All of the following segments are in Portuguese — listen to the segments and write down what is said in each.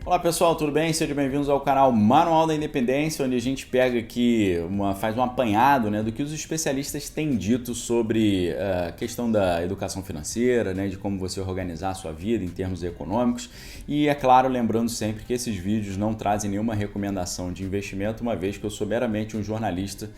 Olá pessoal, tudo bem? Sejam bem-vindos ao canal Manual da Independência, onde a gente pega aqui, faz um apanhado, né, do que os especialistas têm dito sobre a questão da educação financeira, né, de como você organizar a sua vida em termos econômicos. E é claro, lembrando sempre que esses vídeos não trazem nenhuma recomendação de investimento, uma vez que eu sou meramente um jornalista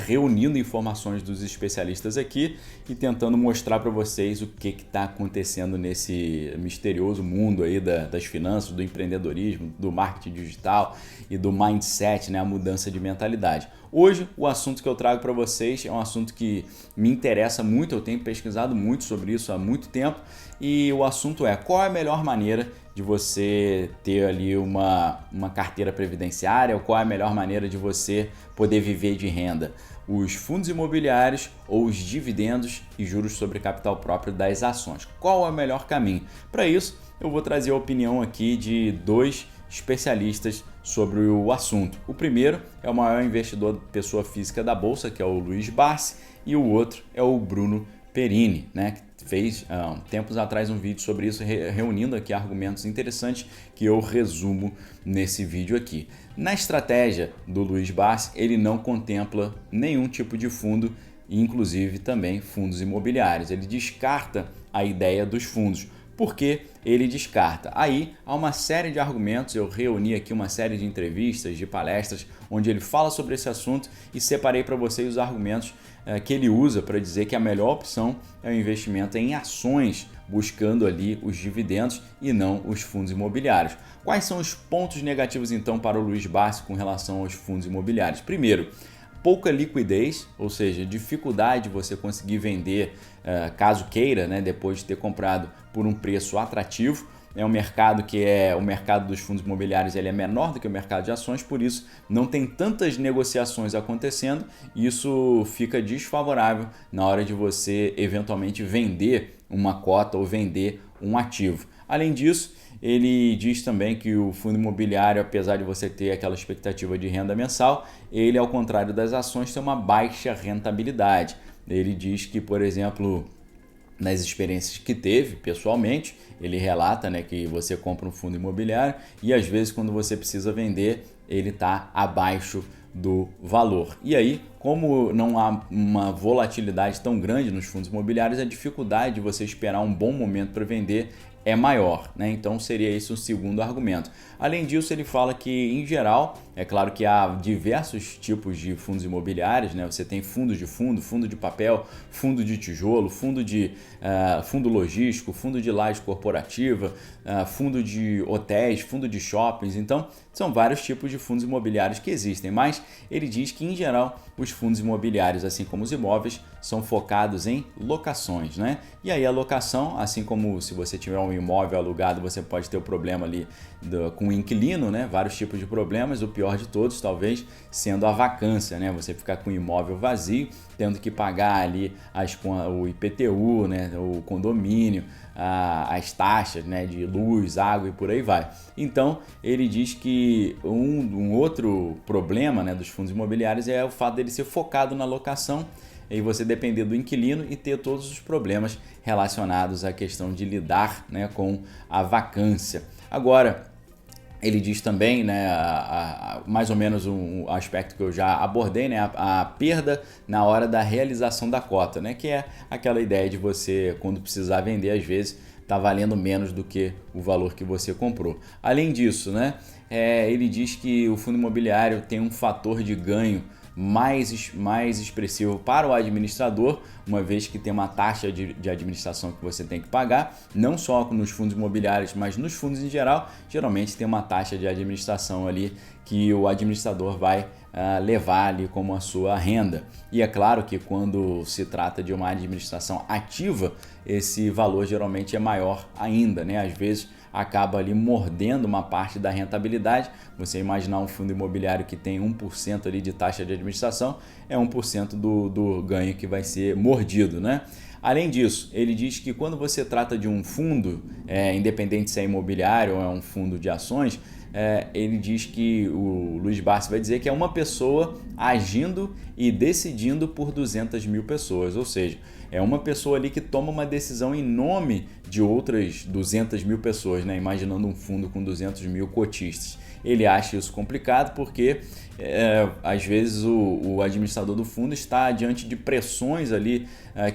reunindo informações dos especialistas aqui e tentando mostrar para vocês o que está acontecendo nesse misterioso mundo aí das finanças, do empreendedorismo, do marketing digital e do mindset, né, a mudança de mentalidade. Hoje, o assunto que eu trago para vocês é um assunto que me interessa muito, eu tenho pesquisado muito sobre isso há muito tempo, e o assunto é: qual é a melhor maneira de você ter ali uma carteira previdenciária, ou qual é a melhor maneira de você poder viver de renda? Os fundos imobiliários ou os dividendos e juros sobre capital próprio das ações? Qual é o melhor caminho? Para isso, eu vou trazer a opinião aqui de dois especialistas sobre o assunto. O primeiro é o maior investidor pessoa física da Bolsa, que é o Luiz Barsi, e o outro é o Bruno Perini, né, que fez tempos atrás um vídeo sobre isso, reunindo aqui argumentos interessantes que eu resumo nesse vídeo aqui. Na estratégia do Luiz Barsi, ele não contempla nenhum tipo de fundo, inclusive também fundos imobiliários. Ele descarta a ideia dos fundos. Por que ele descarta? Aí há uma série de argumentos, eu reuni aqui uma série de entrevistas, de palestras, onde ele fala sobre esse assunto e separei para vocês os argumentos que ele usa para dizer que a melhor opção é o investimento em ações, buscando ali os dividendos e não os fundos imobiliários. Quais são os pontos negativos então para o Luiz Barsi com relação aos fundos imobiliários? Primeiro, pouca liquidez, ou seja, dificuldade de você conseguir vender caso queira, né, depois de ter comprado por um preço atrativo. É um mercado que o mercado dos fundos imobiliários, ele é menor do que o mercado de ações, por isso não tem tantas negociações acontecendo e isso fica desfavorável na hora de você eventualmente vender uma cota ou vender um ativo. Além disso, ele diz também que o fundo imobiliário, apesar de você ter aquela expectativa de renda mensal, ele, ao contrário das ações, tem uma baixa rentabilidade. Ele diz que, por exemplo, nas experiências que teve pessoalmente, ele relata, né, que você compra um fundo imobiliário e às vezes quando você precisa vender, ele está abaixo do valor. E aí, como não há uma volatilidade tão grande nos fundos imobiliários, a dificuldade de você esperar um bom momento para vender é maior, né? Então seria esse o segundo argumento. Além disso, ele fala que, em geral, é claro que há diversos tipos de fundos imobiliários, né? Você tem fundos de fundo de papel, fundo de tijolo, fundo logístico, fundo de laje corporativa, fundo de hotéis, fundo de shoppings. Então, são vários tipos de fundos imobiliários que existem, mas ele diz que, em geral, os fundos imobiliários, assim como os imóveis, são focados em locações, né? E aí a locação, assim como se você tiver um imóvel alugado, você pode ter o problema ali com o inquilino, né? Vários tipos de problemas, o pior de todos talvez sendo a vacância, né? Você ficar com o imóvel vazio, tendo que pagar ali o IPTU, né? O condomínio, as taxas, né, de luz, água e por aí vai. Então, ele diz que um outro problema, né, dos fundos imobiliários é o fato dele ser focado na locação e você depender do inquilino e ter todos os problemas relacionados à questão de lidar, né, com a vacância. Agora, ele diz também, né, mais ou menos um aspecto que eu já abordei, né, a perda na hora da realização da cota, né, que é aquela ideia de você, quando precisar vender, às vezes está valendo menos do que o valor que você comprou. Além disso, né, ele diz que o fundo imobiliário tem um fator de ganho mais expressivo para o administrador, uma vez que tem uma taxa de administração que você tem que pagar, não só nos fundos imobiliários, mas nos fundos em geral, geralmente tem uma taxa de administração ali que o administrador vai levar ali como a sua renda. E é claro que quando se trata de uma administração ativa, esse valor geralmente é maior ainda, né? Às vezes acaba ali mordendo uma parte da rentabilidade. Você imaginar um fundo imobiliário que tem 1% ali de taxa de administração, é 1% do ganho que vai ser mordido, né? Além disso, ele diz que quando você trata de um fundo, independente se é imobiliário ou é um fundo de ações, ele diz que o Luiz Barsi vai dizer que é uma pessoa agindo e decidindo por 200 mil pessoas, ou seja, é uma pessoa ali que toma uma decisão em nome de outras 200 mil pessoas, né? Imaginando um fundo com 200 mil cotistas. Ele acha isso complicado porque, às vezes, o administrador do fundo está diante de pressões ali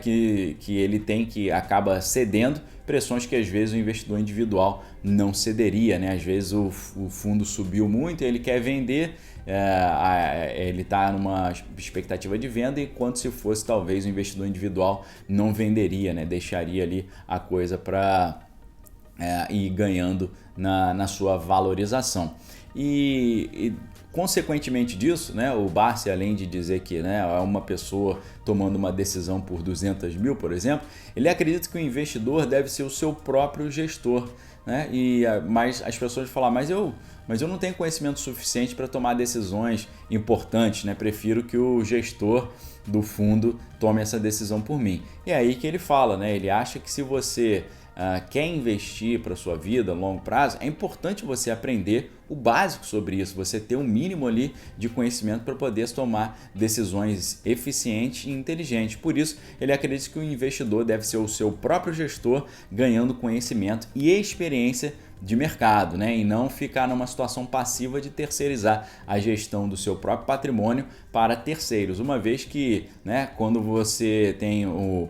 que ele tem, que acaba cedendo, pressões que às vezes o investidor individual não cederia, né? Às vezes o fundo subiu muito e ele quer vender, ele está numa expectativa de venda, enquanto se fosse talvez o investidor individual não venderia, né? Deixaria ali a coisa para ir ganhando na sua valorização. E consequentemente disso, né, o Barsi, além de dizer que, né, é uma pessoa tomando uma decisão por 200 mil, por exemplo, ele acredita que o investidor deve ser o seu próprio gestor, né? Mas as pessoas falam, mas eu não tenho conhecimento suficiente para tomar decisões importantes, né? Prefiro que o gestor do fundo tome essa decisão por mim. E é aí que ele fala, né? Ele acha que se você quer investir para a sua vida a longo prazo, é importante você aprender o básico sobre isso, você ter um mínimo ali de conhecimento para poder tomar decisões eficientes e inteligentes. Por isso, ele acredita que o investidor deve ser o seu próprio gestor, ganhando conhecimento e experiência de mercado, né? E não ficar numa situação passiva de terceirizar a gestão do seu próprio patrimônio para terceiros, uma vez que, né, quando você tem o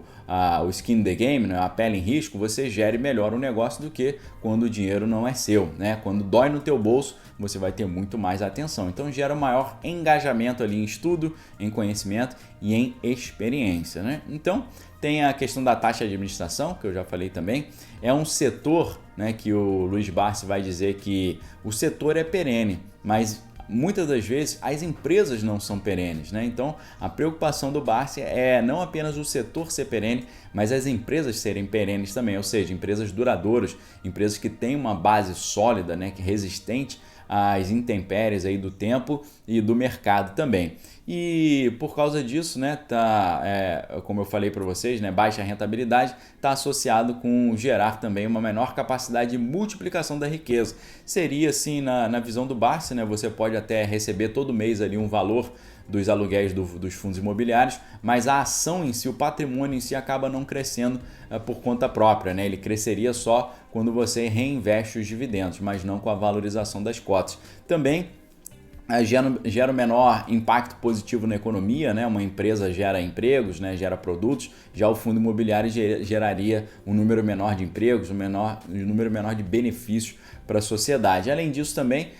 skin in the game, né, a pele em risco, você gere melhor o negócio do que quando o dinheiro não é seu, né? Quando dói no teu bolso, você vai ter muito mais atenção. Então gera um maior engajamento ali em estudo, em conhecimento e em experiência, né? Então tem a questão da taxa de administração, que eu já falei também. É um setor, né, que o Luiz Barsi vai dizer que o setor é perene, mas muitas das vezes as empresas não são perenes, né? Então a preocupação do Barsi é não apenas o setor ser perene, mas as empresas serem perenes também, ou seja, empresas duradouras, empresas que têm uma base sólida, né, que é resistente às intempéries aí do tempo e do mercado também. E por causa disso, né, como eu falei para vocês, né, baixa rentabilidade está associado com gerar também uma menor capacidade de multiplicação da riqueza. Seria assim, na visão do Barsi, né, você pode até receber todo mês ali um valor dos aluguéis dos fundos imobiliários, mas a ação em si, o patrimônio em si acaba não crescendo por conta própria, né? Ele cresceria só quando você reinveste os dividendos, mas não com a valorização das cotas. Também gera um menor impacto positivo na economia, né? Uma empresa gera empregos, né? Gera produtos, já o fundo imobiliário geraria um número menor de empregos, um número menor de benefícios para a sociedade. Além disso também,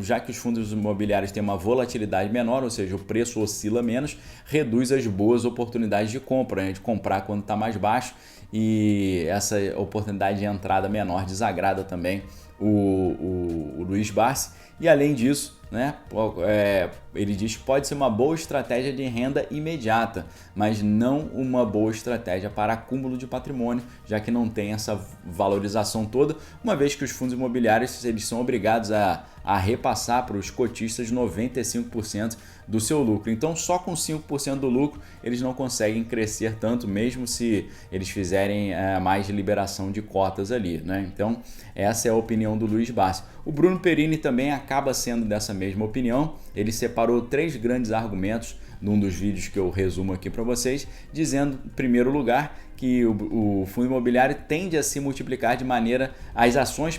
já que os fundos imobiliários têm uma volatilidade menor, ou seja, o preço oscila menos, reduz as boas oportunidades de compra, né? De comprar quando está mais baixo, e essa oportunidade de entrada menor desagrada também o Luiz Barsi. E além disso, né, ele diz que pode ser uma boa estratégia de renda imediata, mas não uma boa estratégia para acúmulo de patrimônio, já que não tem essa valorização toda, uma vez que os fundos imobiliários eles são obrigados a repassar para os cotistas 95% do seu lucro. Então, só com 5% do lucro, eles não conseguem crescer tanto, mesmo se eles fizerem mais liberação de cotas ali, né? Então, essa é a opinião do Luiz Barsi. O Bruno Perini também acaba sendo dessa mesma opinião. Ele separou 3 grandes argumentos num dos vídeos que eu resumo aqui para vocês, dizendo, em primeiro lugar, que o fundo imobiliário tende a se multiplicar as ações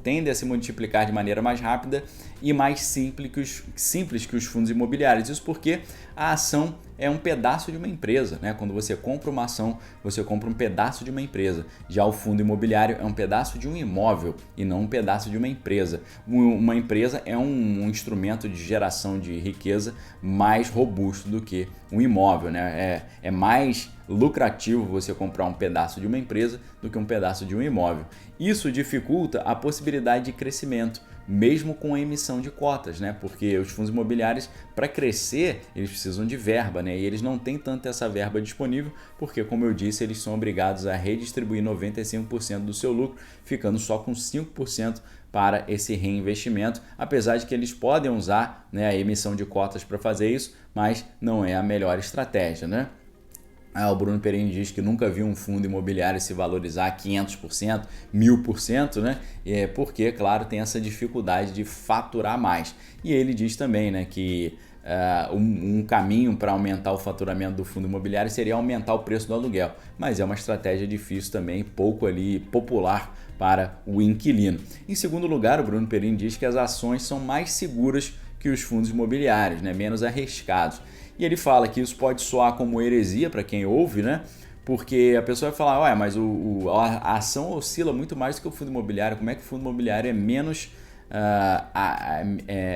tendem a se multiplicar de maneira mais rápida e mais simples que os fundos imobiliários. Isso porque a ação é um pedaço de uma empresa, né? Quando você compra uma ação, você compra um pedaço de uma empresa. Já o fundo imobiliário é um pedaço de um imóvel e não um pedaço de uma empresa. Uma empresa é um instrumento de geração de riqueza mais robusto do que um imóvel, né? É mais lucrativo você comprar um pedaço de uma empresa do que um pedaço de um imóvel. Isso dificulta a possibilidade de crescimento, mesmo com a emissão de cotas, né? Porque os fundos imobiliários, para crescer, eles precisam de verba, né? E eles não têm tanto essa verba disponível, porque, como eu disse, eles são obrigados a redistribuir 95% do seu lucro, ficando só com 5% para esse reinvestimento, apesar de que eles podem usar, né, a emissão de cotas para fazer isso, mas não é a melhor estratégia, né? O Bruno Perini diz que nunca viu um fundo imobiliário se valorizar 500%, 1000%, né? Porque, claro, tem essa dificuldade de faturar mais. E ele diz também, né, que um caminho para aumentar o faturamento do fundo imobiliário seria aumentar o preço do aluguel, mas é uma estratégia difícil também, pouco ali popular para o inquilino. Em segundo lugar, o Bruno Perini diz que as ações são mais seguras que os fundos imobiliários, né, menos arriscados. E ele fala que isso pode soar como heresia para quem ouve, né? Porque a pessoa vai falar, ué, mas a ação oscila muito mais do que o fundo imobiliário. Como é que o fundo imobiliário é menos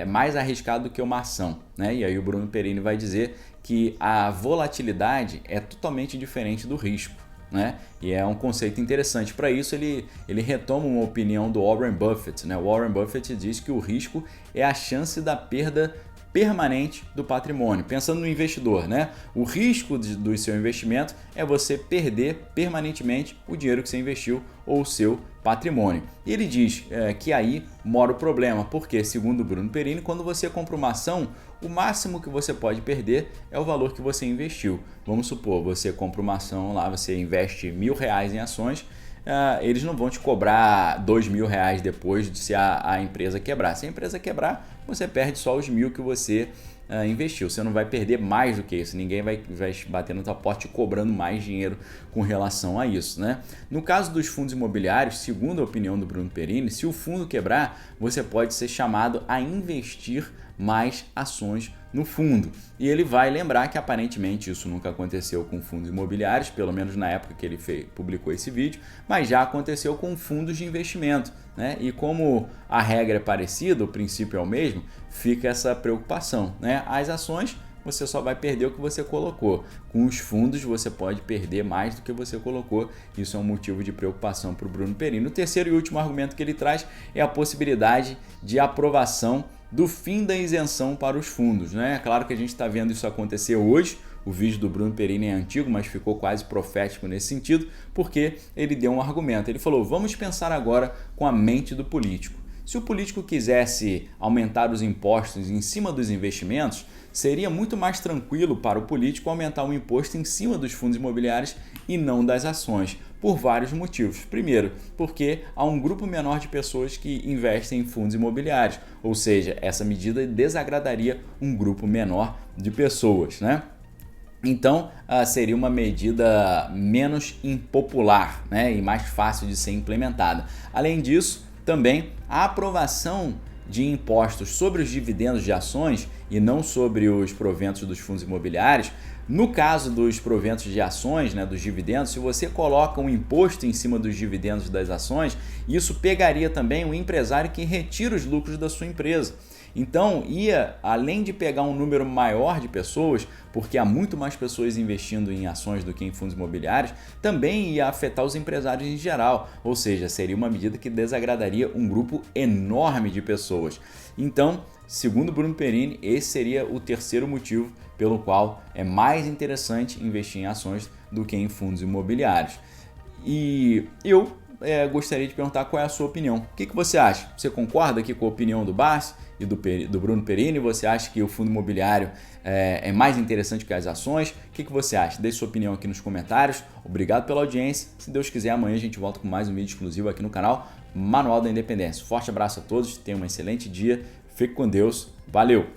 mais arriscado do que uma ação, né? E aí o Bruno Perini vai dizer que a volatilidade é totalmente diferente do risco, né? E é um conceito interessante. Para isso ele retoma uma opinião do Warren Buffett, né? O Warren Buffett diz que o risco é a chance da perda permanente do patrimônio. Pensando no investidor, né? O risco do seu investimento é você perder permanentemente o dinheiro que você investiu ou o seu patrimônio. E ele diz que aí mora o problema, porque, segundo o Bruno Perini, quando você compra uma ação, o máximo que você pode perder é o valor que você investiu. Vamos supor, você compra uma ação lá, você investe R$1.000 em ações, eles não vão te cobrar R$2.000 depois de se a empresa quebrar. Se a empresa quebrar, você perde só os 1.000 que você investiu. Você não vai perder mais do que isso. Ninguém vai bater na tua porta te cobrando mais dinheiro com relação a isso, né? No caso dos fundos imobiliários, segundo a opinião do Bruno Perini, se o fundo quebrar, você pode ser chamado a investir mais ações no fundo. E ele vai lembrar que aparentemente isso nunca aconteceu com fundos imobiliários, pelo menos na época que ele publicou esse vídeo, mas já aconteceu com fundos de investimento, né? E como a regra é parecida, o princípio é o mesmo, fica essa preocupação, né? As ações você só vai perder o que você colocou. Com os fundos você pode perder mais do que você colocou. Isso é um motivo de preocupação para o Bruno Perini. O terceiro e último argumento que ele traz é a possibilidade de aprovação do fim da isenção para os fundos, né? É claro que a gente está vendo isso acontecer hoje. O vídeo do Bruno Perini é antigo, mas ficou quase profético nesse sentido, porque ele deu um argumento. Ele falou, vamos pensar agora com a mente do político. Se o político quisesse aumentar os impostos em cima dos investimentos, seria muito mais tranquilo para o político aumentar o imposto em cima dos fundos imobiliários e não das ações, por vários motivos. Primeiro, porque há um grupo menor de pessoas que investem em fundos imobiliários, ou seja, essa medida desagradaria um grupo menor de pessoas, né? Então, seria uma medida menos impopular, né, e mais fácil de ser implementada. Além disso, também a aprovação de impostos sobre os dividendos de ações e não sobre os proventos dos fundos imobiliários. No caso dos proventos de ações, né, dos dividendos, se você coloca um imposto em cima dos dividendos das ações, isso pegaria também o empresário que retira os lucros da sua empresa. Então, além de pegar um número maior de pessoas, porque há muito mais pessoas investindo em ações do que em fundos imobiliários, também ia afetar os empresários em geral, ou seja, seria uma medida que desagradaria um grupo enorme de pessoas. Então, segundo Bruno Perini, esse seria o terceiro motivo pelo qual é mais interessante investir em ações do que em fundos imobiliários. E eu gostaria de perguntar qual é a sua opinião. O que você acha? Você concorda aqui com a opinião do Barsi e do Bruno Perini? Você acha que o fundo imobiliário é mais interessante que as ações? O que você acha? Deixe sua opinião aqui nos comentários. Obrigado pela audiência. Se Deus quiser, amanhã a gente volta com mais um vídeo exclusivo aqui no canal Manual da Independência. Forte abraço a todos, tenham um excelente dia, fique com Deus, valeu!